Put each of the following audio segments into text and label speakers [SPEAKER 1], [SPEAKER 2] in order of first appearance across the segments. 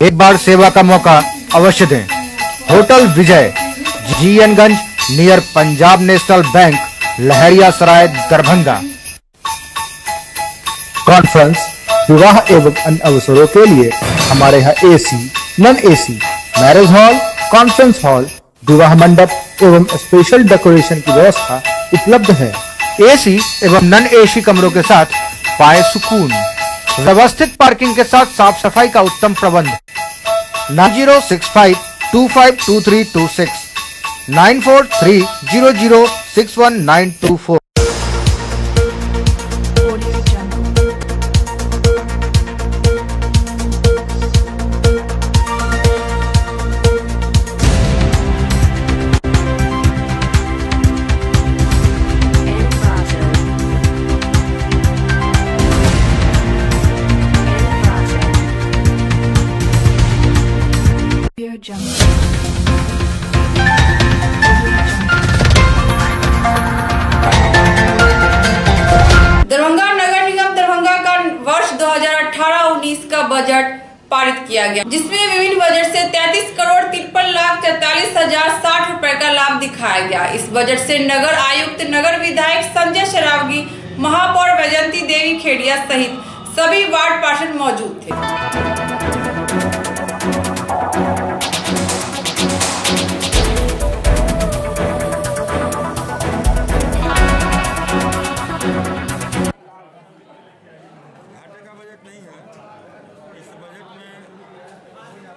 [SPEAKER 1] एक बार सेवा का मौका अवश्य दें। होटल विजय, जीएनगंज, near Punjab national bank, Laheriasarai, Darbhanga. Conference, विवाह एवं अन्य अवसरों के लिए हमारे यहाँ AC, non AC, marriage hall, conference hall, विवाह मंडप एवं स्पेशल डेकोरेशन की व्यवस्था उपलब्ध है। एसी एवं नॉन एसी कमरों के साथ पाए सुकून। व्यवस्थित पार्किंग के साथ साफ सफाई का उत्तम प्रबंध। 9065252326 9430061924।
[SPEAKER 2] दरभंगा नगर निगम दरभंगा का वर्ष 2018-19 का बजट पारित किया गया, जिसमें विभिन्न बजट से 33,53,43,060 रुपए का लाभ दिखाया गया। इस बजट से नगर आयुक्त, नगर विधायक संजय शरावगी, महापौर वैजयंती देवी खेड़िया सहित सभी वार्ड पार्षद मौजूद थे।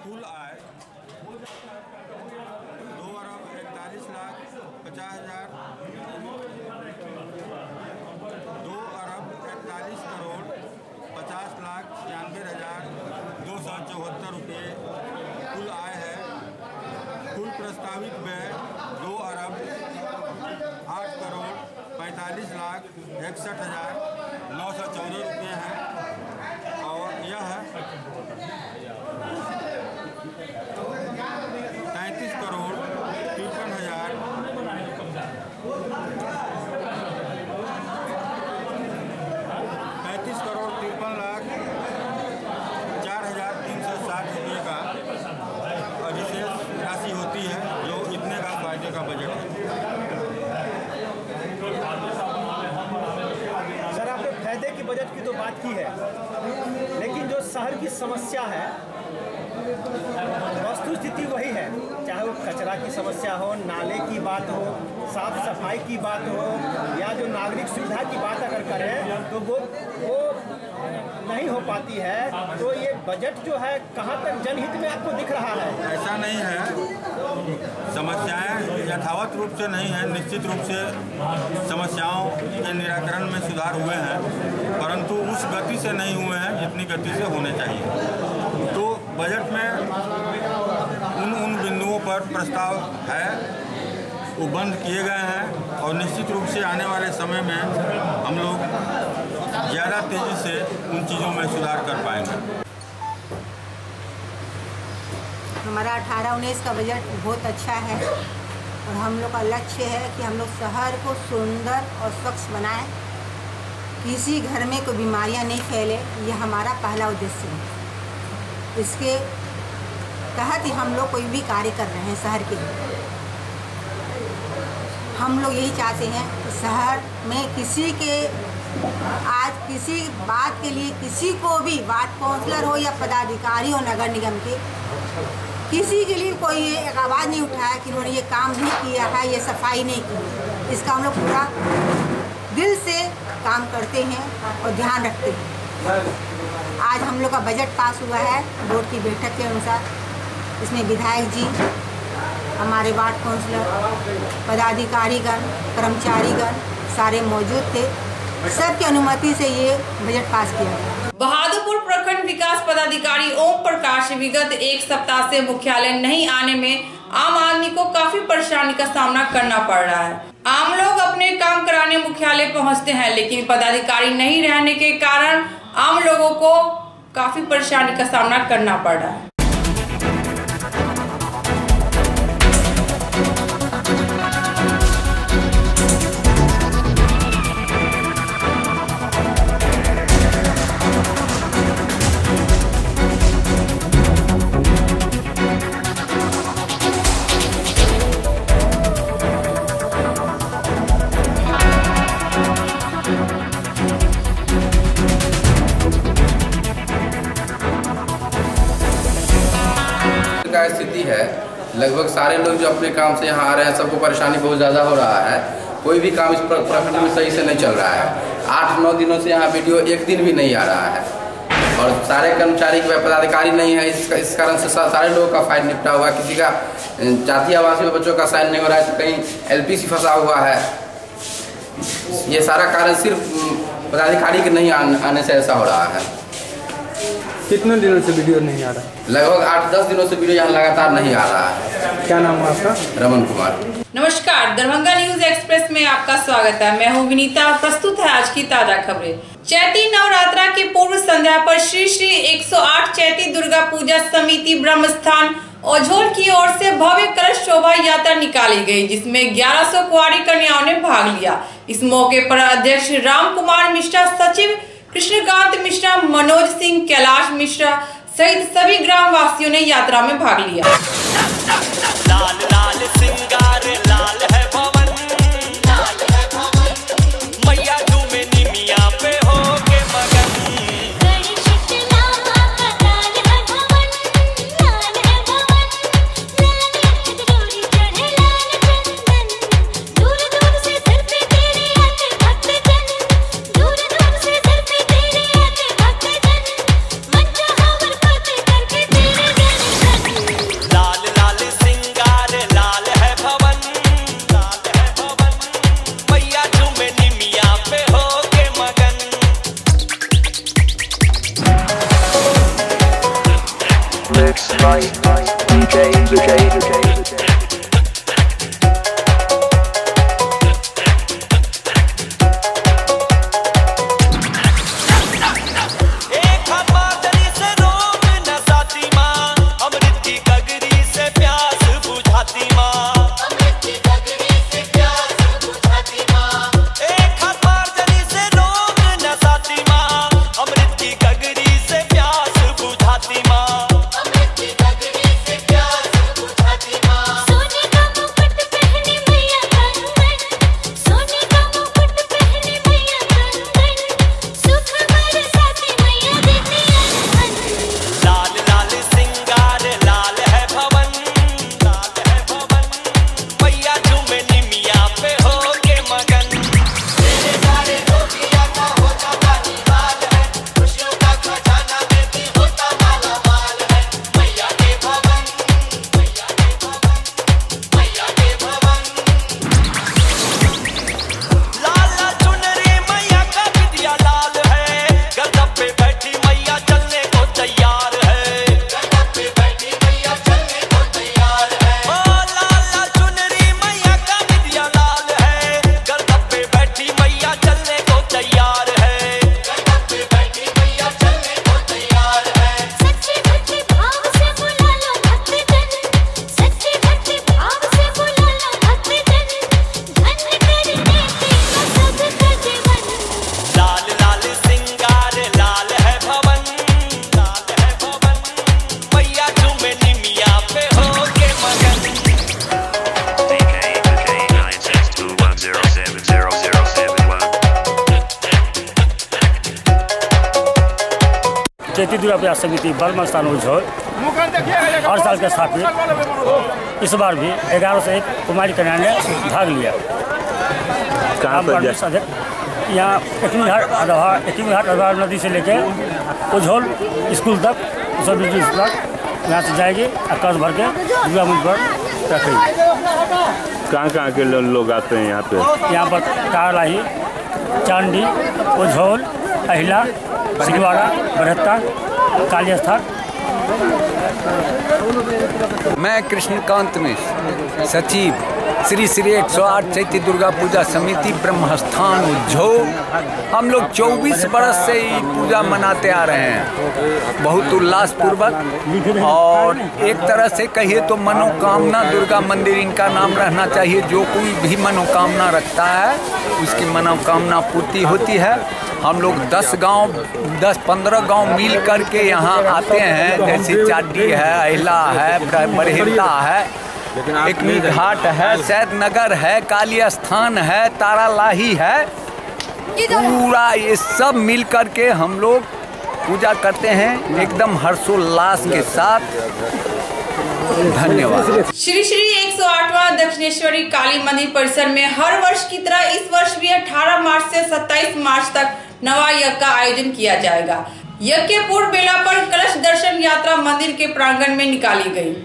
[SPEAKER 3] कुल आय 2,41,50,000 2,41,50,92,74 रुपये कुल आय है। कुल प्रस्तावित व्यय 2,08,45,61,914 रुपये है और यह 35,53,04,360 रुपये का विशेष राशि होती है, जो इतने का फायदे का बजट है।
[SPEAKER 4] सर, आपने फायदे की बजट की तो बात की है, लेकिन जो शहर की समस्या है वस्तु स्थिति वही है। चाहे वो कचरा की समस्या हो, नाले की बात हो, साफ सफाई की बात हो, या जो नागरिक सुविधा की बात अगर करें तो वो नहीं हो पाती है। तो ये बजट जो है कहाँ तक जनहित में आपको दिख रहा है?
[SPEAKER 3] ऐसा नहीं है, समस्याएं यथावत रूप से नहीं है। निश्चित रूप से समस्याओं के निराकरण में सुधार हुए हैं, परंतु उस गति से नहीं हुए हैं जितनी गति से होने चाहिए। तो बजट में उन बिंदुओं पर प्रस्ताव है, वो बंद किए गए हैं और निश्चित रूप से आने वाले समय में हम लोग ज़्यादा तेज़ी से उन चीज़ों में सुधार कर पाएंगे।
[SPEAKER 5] हमारा 18-19 का बजट बहुत अच्छा है और हम लोग का लक्ष्य है कि हम लोग शहर को सुंदर और स्वच्छ बनाएं, किसी घर में कोई बीमारियां नहीं फैले। यह हमारा पहला उद्देश्य है। इसके तहत ही हम लोग कोई भी कार्य कर रहे हैं शहर के लिए। हम लोग यही चाहते हैं कि शहर में किसी बात के लिए किसी को भी, वार्ड काउंसलर हो या पदाधिकारी हो नगर निगम के, किसी के लिए कोई एक आवाज़ नहीं उठाया कि उन्होंने ये काम नहीं किया है, ये सफाई नहीं की। इसका हम लोग पूरा दिल से काम करते हैं और ध्यान रखते हैं। आज हम लोग का बजट पास हुआ है बोर्ड की बैठक के अनुसार। इसमें विधायक जी, हमारे वार्ड काउंसलर, पदाधिकारीगण, कर्मचारीगण सारे मौजूद थे। सबकी अनुमति से ये बजट पास किया गया।
[SPEAKER 2] बहादुरपुर प्रखंड विकास पदाधिकारी ओम प्रकाश विगत एक सप्ताह से मुख्यालय नहीं आने में आम आदमी को काफी परेशानी का सामना करना पड़ रहा है। आम लोग अपने काम कराने मुख्यालय पहुंचते हैं, लेकिन पदाधिकारी नहीं रहने के कारण आम लोगों को काफी परेशानी का सामना करना पड़ रहा है।
[SPEAKER 6] का स्थिति है। लगभग सारे लोग जो अपने काम से यहाँ आ रहे हैं, सबको परेशानी बहुत ज़्यादा हो रहा है। कोई भी काम इस प्रखंड में सही से नहीं चल रहा है। 8-9 दिनों से यहाँ वीडियो एक दिन भी नहीं आ रहा है और सारे कर्मचारी के पदाधिकारी नहीं है। इस कारण से सारे लोगों का फाइल निपटा हुआ है। किसी का जातीय आवासीय में बच्चों का साइन नहीं हो रहा है, तो कहीं LPC फंसा हुआ है। ये सारा कारण सिर्फ पदाधिकारी के नहीं आने से ऐसा हो रहा है।
[SPEAKER 7] कितने दिनों से वीडियो नहीं आ रहा?
[SPEAKER 6] लगभग 8-10 दिनों से वीडियो यहाँ लगातार नहीं आ रहा है।
[SPEAKER 7] क्या नाम है आपका?
[SPEAKER 6] रमन कुमार।
[SPEAKER 2] नमस्कार, दरभंगा न्यूज एक्सप्रेस में आपका स्वागत है। मैं हूं विनीता और प्रस्तुत है आज की ताजा खबरें। चैती नवरात्रा की पूर्व संध्या पर श्री 108 चैती दुर्गा पूजा समिति ब्रह्मस्थान ओझोल की ओर से भव्य कलश शोभा यात्रा निकाली गई, जिसमें 1100 कुंवारी कन्याओं ने भाग लिया। इस मौके पर अध्यक्ष राम कुमार मिश्रा, सचिव कृष्णकांत मिश्रा, मनोज सिंह, कैलाश मिश्रा सहित सभी ग्राम वासियों ने यात्रा में भाग लिया।
[SPEAKER 8] लाल लाल सिंगार लाल है भवन, लाल है भवन, मैया झूमे निमिया पे होके मगन।
[SPEAKER 9] चैती दुर्गा पूजा समिति ब्रह्मस्थान ओझोल हर साल के स्थापित इस बार भी 11 से 1 कुमारी कन्या ने भाग लिया। यहाँ एकमी घाट अधवार नदी से लेके ओझोल स्कूल तक सब तक यहाँ से जाएगी और कस भर के दुर्गा मंदिर पर रखेगी।
[SPEAKER 10] कहाँ के लोग आते हैं यहाँ पे?
[SPEAKER 9] यहाँ पर कारलाही, चांडी, ओझोल, अहिला, सिंहवाड़ा, बरहत्ता, काली स्थान।
[SPEAKER 11] मैं कृष्णकांत मिश्र, सचिव श्री 108 चैती दुर्गा पूजा समिति ब्रह्मस्थान ओझोल। हम लोग 24 बरस से ये पूजा मनाते आ रहे हैं, बहुत उल्लासपूर्वक। और एक तरह से कहिए तो मनोकामना दुर्गा मंदिर इनका नाम रहना चाहिए। जो कोई भी मनोकामना रखता है उसकी मनोकामना पूर्ति होती है। हम लोग 10-15 गांव मिल करके यहाँ आते हैं, जैसे चाटी है, अहिला है, बरहत्ता है, एकमी घाट है, सैदनगर है, काली स्थान है, तारालाही है। पूरा ये सब मिल करके हम लोग पूजा करते हैं एकदम हर्षोल्लास के साथ। धन्यवाद।
[SPEAKER 2] श्री श्री 108वां दक्षिणेश्वरी काली मंदिर परिसर में हर वर्ष की तरह इस वर्ष भी 18 मार्च से 27 मार्च तक नवा यज्ञ का आयोजन किया जाएगा। यज्ञ के पूर्व बेला पर कलश दर्शन यात्रा मंदिर के प्रांगण में निकाली गई।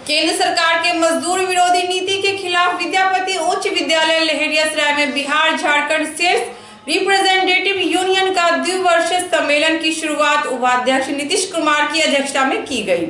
[SPEAKER 2] केंद्र सरकार के मजदूर विरोधी नीति के खिलाफ विद्यापति उच्च विद्यालय लहेरियासराय में Bihar Jharkhand sales representative union का द्विवर्षीय सम्मेलन की शुरुआत उपाध्यक्ष नीतीश कुमार की अध्यक्षता में की गई।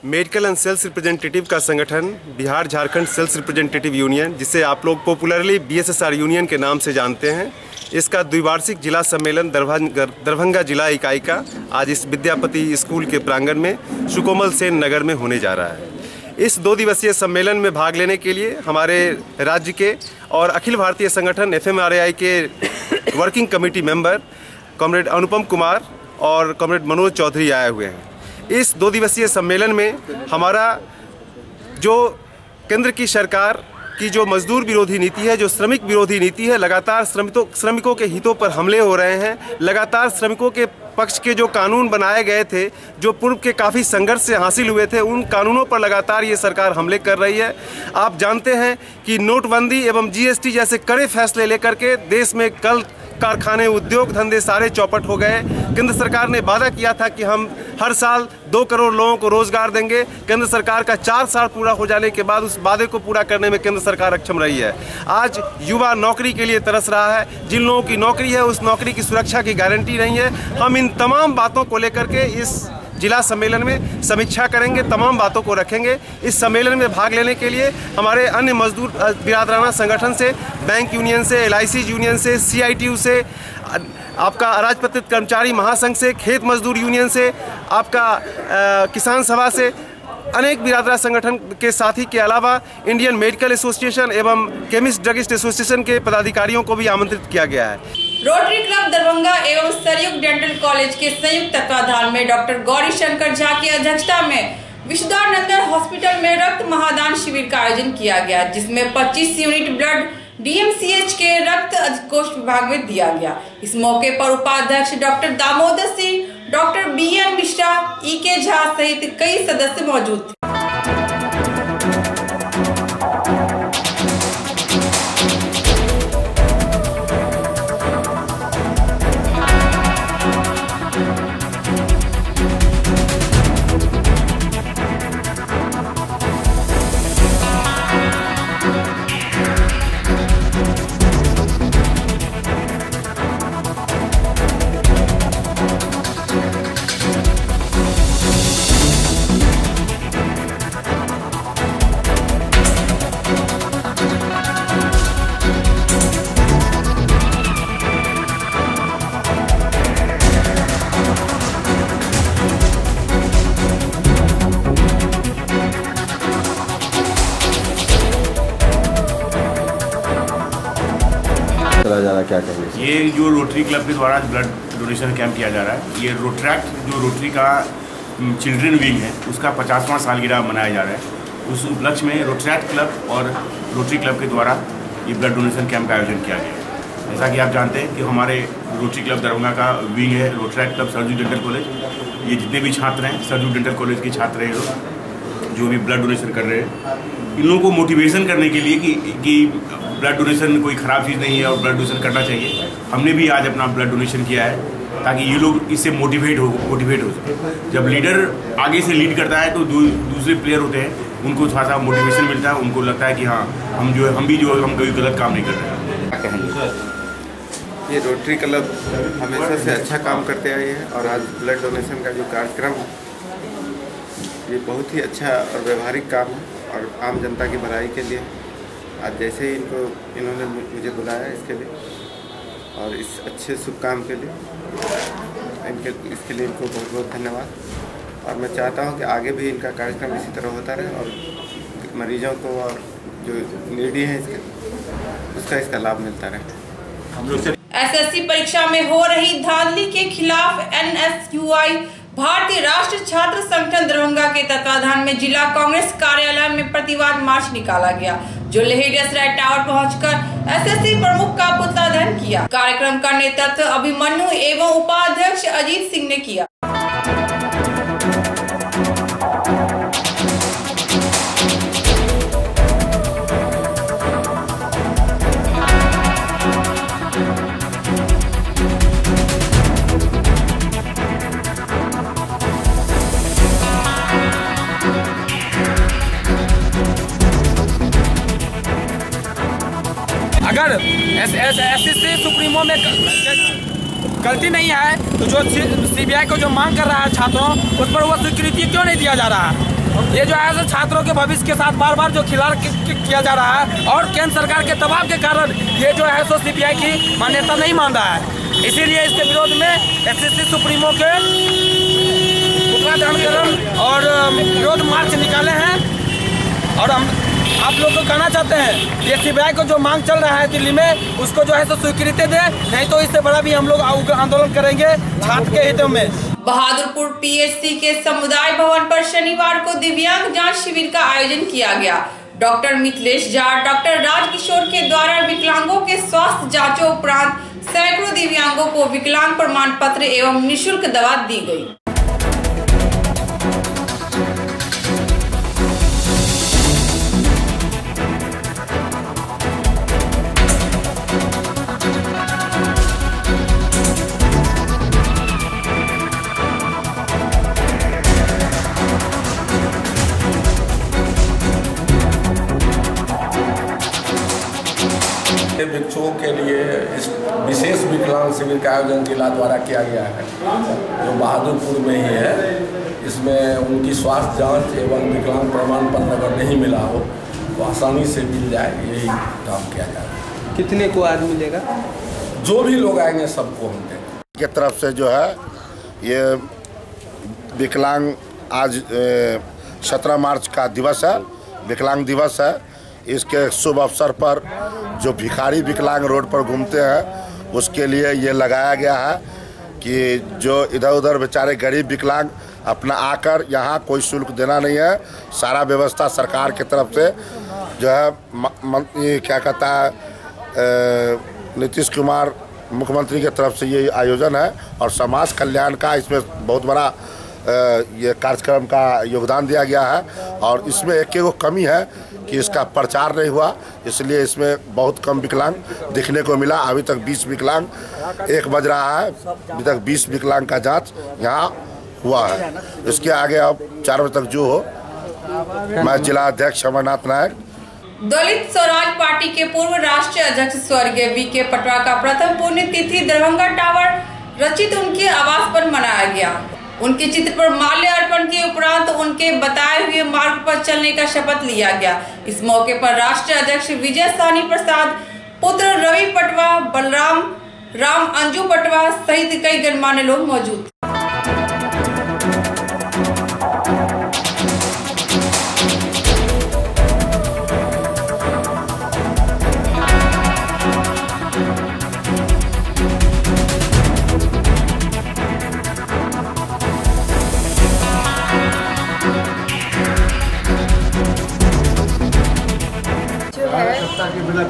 [SPEAKER 12] मेडिकल एंड सेल्स रिप्रेजेंटेटिव का संगठन Bihar Jharkhand sales representative union, जिसे आप लोग पॉपुलरली BSSR यूनियन के नाम से जानते हैं, इसका द्विवार्षिक जिला सम्मेलन दरभंगा जिला इकाई का आज इस विद्यापति स्कूल के प्रांगण में सुकोमल सेन नगर में होने जा रहा है। इस 2 दिवसीय सम्मेलन में भाग लेने के लिए हमारे राज्य के और अखिल भारतीय संगठन FMRAI के working committee member comrade Anupam Kumar और कॉमरेड मनोज चौधरी आए हुए हैं। इस 2 दिवसीय सम्मेलन में हमारा जो केंद्र की सरकार की जो मजदूर विरोधी नीति है, जो श्रमिक विरोधी नीति है, लगातार श्रमिकों के हितों पर हमले हो रहे हैं। लगातार श्रमिकों के पक्ष के जो कानून बनाए गए थे, जो पूर्व के काफ़ी संघर्ष से हासिल हुए थे, उन कानूनों पर लगातार ये सरकार हमले कर रही है। आप जानते हैं कि नोटबंदी एवं GST जैसे कड़े फैसले लेकर के देश में कल कारखाने, उद्योग धंधे सारे चौपट हो गए। केंद्र सरकार ने वादा किया था कि हम हर साल 2 करोड़ लोगों को रोजगार देंगे। केंद्र सरकार का 4 साल पूरा हो जाने के बाद उस वादे को पूरा करने में केंद्र सरकार अक्षम रही है। आज युवा नौकरी के लिए तरस रहा है। जिन लोगों की नौकरी है, उस नौकरी की सुरक्षा की गारंटी नहीं है। हम इन तमाम बातों को लेकर के इस जिला सम्मेलन में समीक्षा करेंगे, तमाम बातों को रखेंगे। इस सम्मेलन में भाग लेने के लिए हमारे अन्य मजदूर बिरादराना संगठन से, बैंक यूनियन से, LIC यूनियन से, CITU से, आपका अराजपत्रित कर्मचारी महासंघ से, खेत मजदूर यूनियन से, आपका किसान सभा से, अनेक बिरादरा संगठन के साथी के अलावा इंडियन मेडिकल एसोसिएशन एवं केमिस्ट ड्रगिस्ट एसोसिएशन के पदाधिकारियों को भी आमंत्रित किया गया है।
[SPEAKER 2] रोटरी क्लब दरभंगा एवं सरयुग डेंटल कॉलेज के संयुक्त तत्वाधान में डॉक्टर गौरी शंकर झा की अध्यक्षता में विशुद्धानंदन हॉस्पिटल में रक्त महादान शिविर का आयोजन किया गया, जिसमें 25 यूनिट ब्लड DMCH के रक्त कोष विभाग में दिया गया। इस मौके पर उपाध्यक्ष doctor Damodar Singh, doctor BN Mishra, EK Jha सहित कई सदस्य मौजूद थे।
[SPEAKER 13] कराया जा रहा है, क्या कहेंगे?
[SPEAKER 14] ये जो रोटरी क्लब के द्वारा ब्लड डोनेशन कैंप किया जा रहा है, ये रोट्रैक्ट जो रोटरी का चिल्ड्रन विंग है उसका 50वां सालगिरह मनाया जा रहा है। उस उपलक्ष्य में रोट्रैक्ट क्लब और रोटरी क्लब के द्वारा ये ब्लड डोनेशन कैंप का आयोजन किया गया है। जैसा कि आप जानते हैं कि हमारे रोटरी क्लब दरभंगा का विंग है Rotaract club Sarju dental college. ये जितने भी छात्र हैं सरजू डेंटल कॉलेज के छात्र हैं जो भी ब्लड डोनेशन कर रहे हैं, इन लोगों को मोटिवेशन करने के लिए कि ब्लड डोनेशन कोई ख़राब चीज़ नहीं है और ब्लड डोनेशन करना चाहिए। हमने भी आज अपना ब्लड डोनेशन किया है ताकि ये लोग इससे मोटिवेट हो सके। जब लीडर आगे से लीड करता है तो दूसरे प्लेयर होते हैं, उनको थोड़ा सा मोटिवेशन मिलता है, उनको लगता है कि हाँ हम कोई गलत काम नहीं कर रहे हैं।
[SPEAKER 15] क्या कहेंगे? ये रोटरी क्लब हमेशा से अच्छा काम करते आए हैं और आज ब्लड डोनेशन का जो कार्यक्रम है ये बहुत ही अच्छा और व्यवहारिक काम है और आम जनता की भलाई के लिए। आज जैसे ही इन्होंने मुझे बुलाया इसके लिए और इस अच्छे शुभ काम के लिए इसके लिए इनको बहुत बहुत धन्यवाद। और मैं चाहता हूं कि आगे भी इनका कार्यक्रम इसी तरह होता रहे और मरीजों को और जो नीडी हैं इसका लाभ मिलता रहे।
[SPEAKER 2] एसएससी परीक्षा में हो रही धांधली के खिलाफ एनएसयूआई भारतीय राष्ट्रीय छात्र संगठन दरभंगा के तत्वाधान में जिला कांग्रेस कार्यालय में प्रतिवाद मार्च निकाला गया, जो लहेरियासराय टावर पहुंचकर एसएससी प्रमुख का पुतला दहन किया। कार्यक्रम का नेतृत्व अभिमन्यु एवं उपाध्यक्ष अजीत सिंह ने किया।
[SPEAKER 16] अगर एसएससी सुप्रीमो में गलती नहीं है तो जो सीबीआई को जो मांग कर रहा है छात्रों, उस पर वो स्वीकृति क्यों नहीं दिया जा रहा है? ये जो है छात्रों के भविष्य के साथ बार बार जो खिलाड़ किया जा रहा है और केंद्र सरकार के दबाव के कारण ये जो है सीबीआई की मान्यता नहीं मान रहा है। इसीलिए इसके विरोध में एसएससी सुप्रीमो के पुतला दहन और विरोध मार्च निकाले हैं। और हम आप लोग को कहना चाहते हैं ये सीबीआई को जो मांग चल रहा है दिल्ली में, उसको जो है स्वीकृति दे, नहीं तो इससे बड़ा भी हम लोग आंदोलन करेंगे छात्र के हितों में।
[SPEAKER 2] बहादुरपुर पीएचसी के समुदाय भवन पर शनिवार को दिव्यांग जांच शिविर का आयोजन किया गया। डॉक्टर मिथिलेश जाट, डॉक्टर राजकिशोर के द्वारा विकलांगों के स्वास्थ्य जांचों उपरांत सैकड़ों दिव्यांगों को विकलांग प्रमाण पत्र एवं निःशुल्क दवा दी गयी।
[SPEAKER 17] बच्चों के लिए इस विशेष विकलांग शिविर का आयोजन जिला द्वारा किया गया है, जो बहादुरपुर में ही है। इसमें उनकी स्वास्थ्य जांच एवं विकलांग प्रमाण पत्र अगर नहीं मिला हो तो आसानी से मिल जाए, यही काम किया जा रहा है।
[SPEAKER 7] कितने को आज मिलेगा?
[SPEAKER 17] जो भी लोग आएंगे सबको हम देंगे।
[SPEAKER 18] की तरफ से जो है ये विकलांग आज 17 मार्च का दिवस है, विकलांग दिवस है। इसके शुभ अवसर पर जो भिखारी विकलांग रोड पर घूमते हैं उसके लिए ये लगाया गया है कि जो इधर उधर बेचारे गरीब विकलांग अपना आकर यहाँ कोई शुल्क देना नहीं है, सारा व्यवस्था सरकार की तरफ से जो है क्या कहता है नीतीश कुमार मुख्यमंत्री की तरफ से ये आयोजन है और समाज कल्याण का इसमें बहुत बड़ा ये कार्यक्रम का योगदान दिया गया है। और इसमें एक कमी है कि इसका प्रचार नहीं हुआ, इसलिए इसमें बहुत कम विकलांग दिखने को मिला। अभी तक 20 विकलांग 1 बज रहा है, अभी तक 20 विकलांग का जांच यहाँ हुआ है। इसके आगे अब 4 बजे तक जो हो। मैं जिला अध्यक्ष अमरनाथ नायक।
[SPEAKER 2] दलित स्वराज पार्टी के पूर्व राष्ट्रीय अध्यक्ष स्वर्गीय वीके पटवा का प्रथम पुण्यतिथि दरभंगा टावर रचित उनके आवास पर मनाया गया। उनके चित्र पर माल्य अर्पण के उपरांत उनके बताए हुए मार्ग पर चलने का शपथ लिया गया। इस मौके पर राष्ट्रीय अध्यक्ष विजय साहनी प्रसाद, पुत्र रवि पटवा, बलराम राम अंजू पटवा सहित कई गणमान्य लोग मौजूद थे।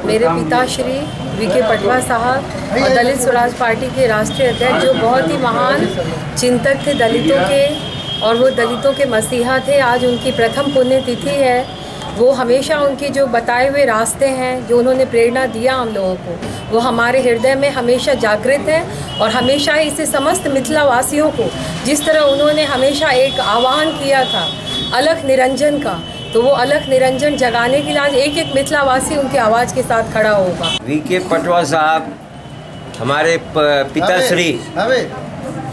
[SPEAKER 13] मेरे पिताश्री वीके पटवा साहब और दलित स्वराज पार्टी के राष्ट्रीय अध्यक्ष, जो बहुत ही महान चिंतक थे दलितों के, और वो दलितों के मसीहा थे। आज उनकी प्रथम पुण्यतिथि है। वो हमेशा उनके जो बताए हुए रास्ते हैं, जो उन्होंने प्रेरणा दिया हम लोगों को, वो हमारे हृदय में हमेशा जागृत है। और हमेशा इसे समस्त मिथिला वासियों को, जिस तरह उन्होंने हमेशा एक आह्वान किया था अलख निरंजन का, तो वो अलख निरंजन जगाने के लिए आज एक एक मिथिलावासी उनकी आवाज़ के साथ खड़ा होगा।
[SPEAKER 19] वीके पटवा साहब हमारे पिताश्री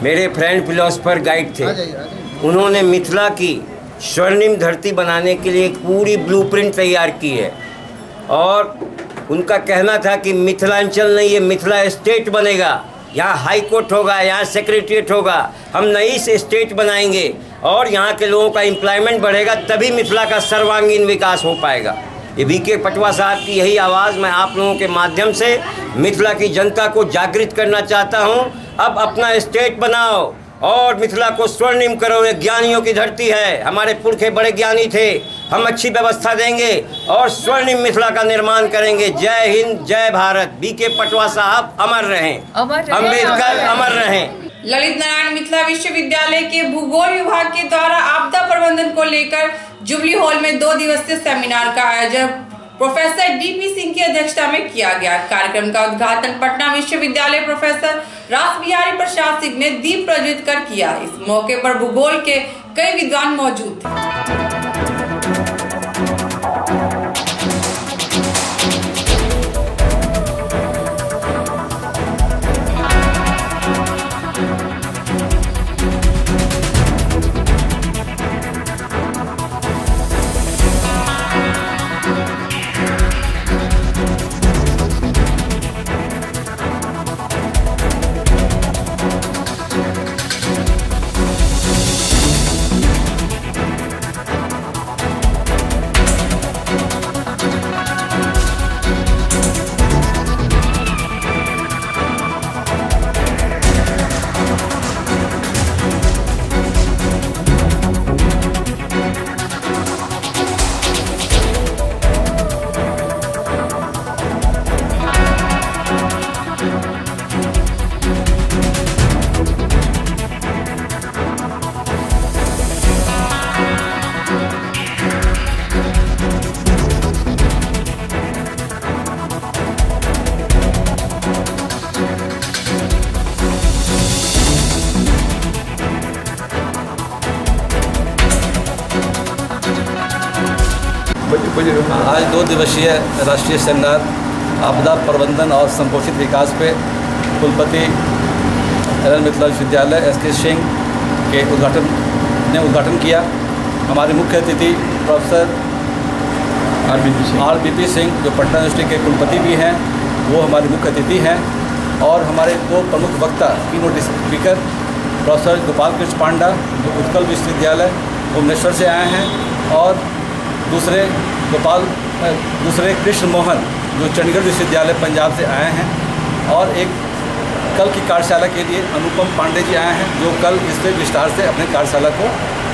[SPEAKER 19] मेरे फ्रेंड फिलोसफर गाइड थे। उन्होंने मिथिला की स्वर्णिम धरती बनाने के लिए एक पूरी ब्लूप्रिंट तैयार की है, और उनका कहना था कि मिथिलांचल नहीं, ये मिथिला स्टेट बनेगा। यहाँ हाई कोर्ट होगा, यहाँ सेक्रेटरीट होगा, हम नई से स्टेट बनाएंगे और यहाँ के लोगों का एम्प्लॉयमेंट बढ़ेगा, तभी मिथिला का सर्वांगीण विकास हो पाएगा। ये वीके पटवा साहब की यही आवाज़ मैं आप लोगों के माध्यम से मिथिला की जनता को जागृत करना चाहता हूँ। अब अपना स्टेट बनाओ और मिथिला को स्वर्णिम करो। ये ज्ञानियों की धरती है, हमारे पुरखे बड़े ज्ञानी थे। हम अच्छी व्यवस्था देंगे और स्वर्णिम मिथिला का निर्माण करेंगे। जय हिंद, जय भारत। वीके पटवा साहब अमर रहें, अम्बेडकर अमर रहें।
[SPEAKER 2] ललित नारायण मिथिला विश्वविद्यालय के भूगोल विभाग के द्वारा आपदा प्रबंधन को लेकर जुबली हॉल में 2 दिवसीय सेमिनार का आयोजन प्रोफेसर डीपी सिंह की अध्यक्षता में किया गया। कार्यक्रम का उद्घाटन पटना विश्वविद्यालय प्रोफेसर रासबिहारी प्रसाद सिंह ने दीप प्रज्वलित कर किया। इस मौके पर भूगोल के कई विद्वान मौजूद थे।
[SPEAKER 20] आज 2 दिवसीय राष्ट्रीय सेमिनार आपदा प्रबंधन और संपोषित विकास पे कुलपति एल मिथिला विश्वविद्यालय SK सिंह के उद्घाटन किया। हमारे मुख्य अतिथि प्रोफेसर RBP सिंह जो पटना यूनिवर्सिटी के कुलपति भी हैं, वो हमारे मुख्य अतिथि हैं। और हमारे 2 प्रमुख वक्ता keynote speaker professor Gopal Krishna Panda जो उत्कल विश्वविद्यालय भुवनेश्वर से आए हैं, और दूसरे कृष्ण मोहन जो चंडीगढ़ विश्वविद्यालय पंजाब से आए हैं, और एक कल की कार्यशाला के लिए अनुपम पांडे जी आए हैं जो कल इससे विस्तार से अपने कार्यशाला को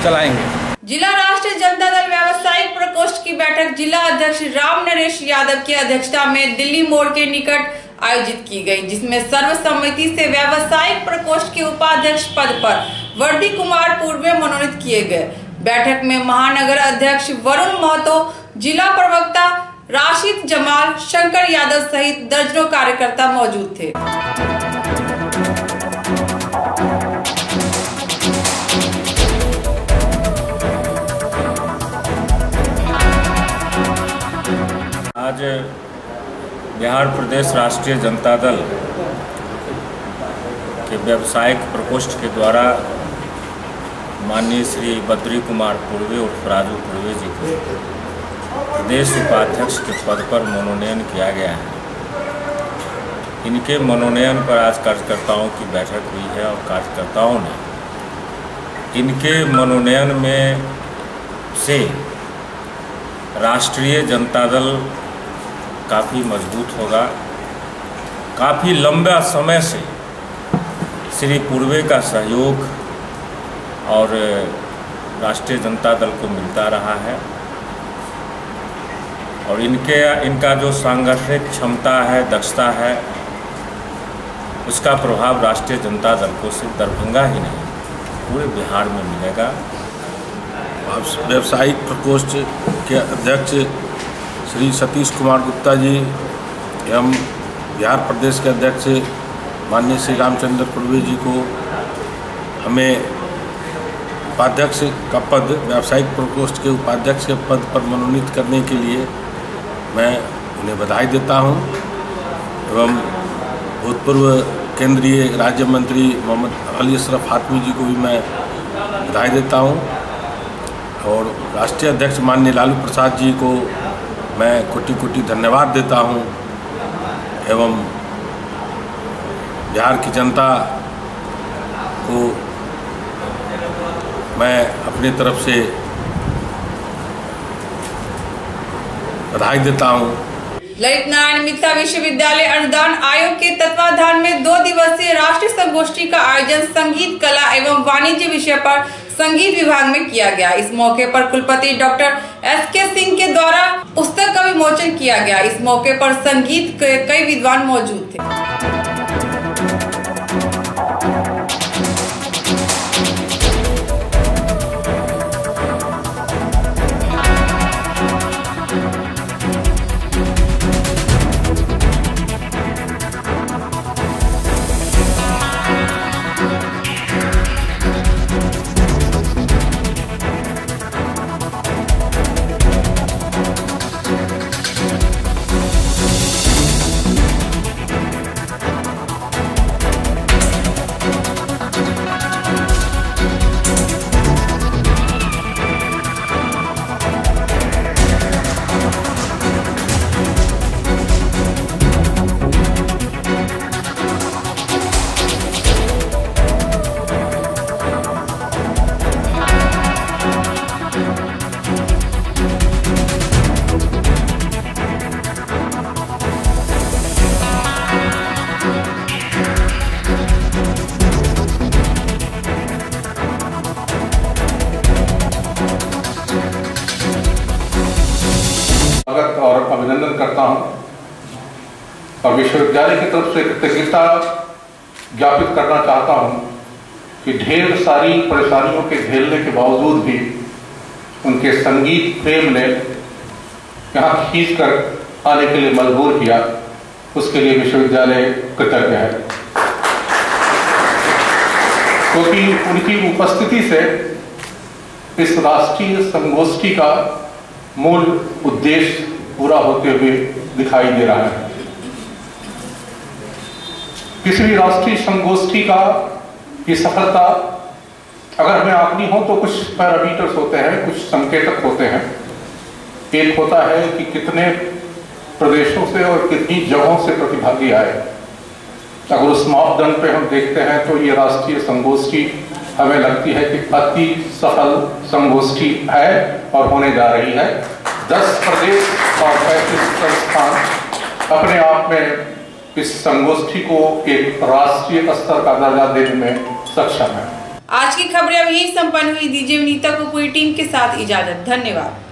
[SPEAKER 20] चलाएंगे।
[SPEAKER 2] जिला राष्ट्रीय जनता दल व्यावसायिक प्रकोष्ठ की बैठक जिला अध्यक्ष राम नरेश यादव की अध्यक्षता में दिल्ली मोड़ के निकट आयोजित की गई, जिसमें सर्वसम्मति से व्यावसायिक प्रकोष्ठ के उपाध्यक्ष पद पर वर्दी कुमार पूर्व मनोनीत किए गए। बैठक में महानगर अध्यक्ष वरुण महतो, जिला प्रवक्ता राशिद जमाल, शंकर यादव सहित दर्जनों कार्यकर्ता मौजूद थे।
[SPEAKER 21] आज बिहार प्रदेश राष्ट्रीय जनता दल के व्यावसायिक प्रकोष्ठ के द्वारा माननीय श्री बद्री कुमार पूर्वे उर्फ राजू पूर्वे जी को प्रदेश उपाध्यक्ष के पद पर मनोनयन किया गया है। इनके मनोनयन पर आज कार्यकर्ताओं की बैठक हुई है और कार्यकर्ताओं ने इनके मनोनयन में से राष्ट्रीय जनता दल काफ़ी मजबूत होगा। काफ़ी लंबा समय से श्री पूर्वे का सहयोग और राष्ट्रीय जनता दल को मिलता रहा है। और इनका जो सांगठनिक क्षमता है, दक्षता है, उसका प्रभाव राष्ट्रीय जनता दल को सिर्फ दरभंगा ही नहीं पूरे बिहार में मिलेगा।
[SPEAKER 1] व्यावसायिक प्रकोष्ठ के अध्यक्ष श्री सतीश कुमार गुप्ता जी एवं बिहार प्रदेश के अध्यक्ष माननीय श्री रामचंद्र पूर्वे जी को हमें उपाध्यक्ष का पद, व्यावसायिक प्रकोष्ठ के उपाध्यक्ष के पद पर मनोनीत करने के लिए मैं उन्हें बधाई देता हूं एवं भूतपूर्व केंद्रीय राज्य मंत्री मोहम्मद अली अशरफ हातमी जी को भी मैं बधाई देता हूं और राष्ट्रीय अध्यक्ष माननीय लालू प्रसाद जी को मैं कोटि कोटि धन्यवाद देता हूं एवं बिहार की जनता को मैं अपनी तरफ से बधाई देता हूं।
[SPEAKER 2] ललित नारायण मिथिला विश्वविद्यालय अनुदान आयोग के तत्वाधान में 2 दिवसीय राष्ट्रीय संगोष्ठी का आयोजन संगीत, कला एवं वाणिज्य विषय पर संगीत विभाग में किया गया। इस मौके पर कुलपति डॉक्टर SK सिंह के द्वारा पुस्तक का विमोचन किया गया। इस मौके पर संगीत के कई विद्वान मौजूद थे।
[SPEAKER 22] और अभिनंदन करता हूं और विश्वविद्यालय की तरफ से कृतज्ञता ज्ञापित करना चाहता हूं कि ढेर सारी परेशानियों के झेलने के बावजूद भी उनके संगीत प्रेम ने यहाँ खींच कर आने के लिए मजबूर किया, उसके लिए विश्वविद्यालय कृतज्ञ है। क्योंकि उनकी उपस्थिति से इस राष्ट्रीय संगोष्ठी का मूल उद्देश्य पूरा होते हुए दिखाई दे रहा है। किसी भी राष्ट्रीय संगोष्ठी का ये सफलता अगर हमें आंकनी हो तो कुछ पैरामीटर्स होते हैं, कुछ संकेतक होते हैं। एक होता है कि कितने प्रदेशों से और कितनी जगहों से प्रतिभागी आए। अगर उस मापदंड पे हम देखते हैं तो ये राष्ट्रीय संगोष्ठी हमें लगती है कि अति सफल संगोष्ठी है और होने जा रही है। 10 प्रदेश और 35 संस्थान अपने आप में इस संगोष्ठी को एक राष्ट्रीय स्तर का दर्जा देने में सक्षम है।
[SPEAKER 2] आज की खबरें अब यही संपन्न हुई। दीजिए विनीता को पूरी टीम के साथ इजाजत। धन्यवाद।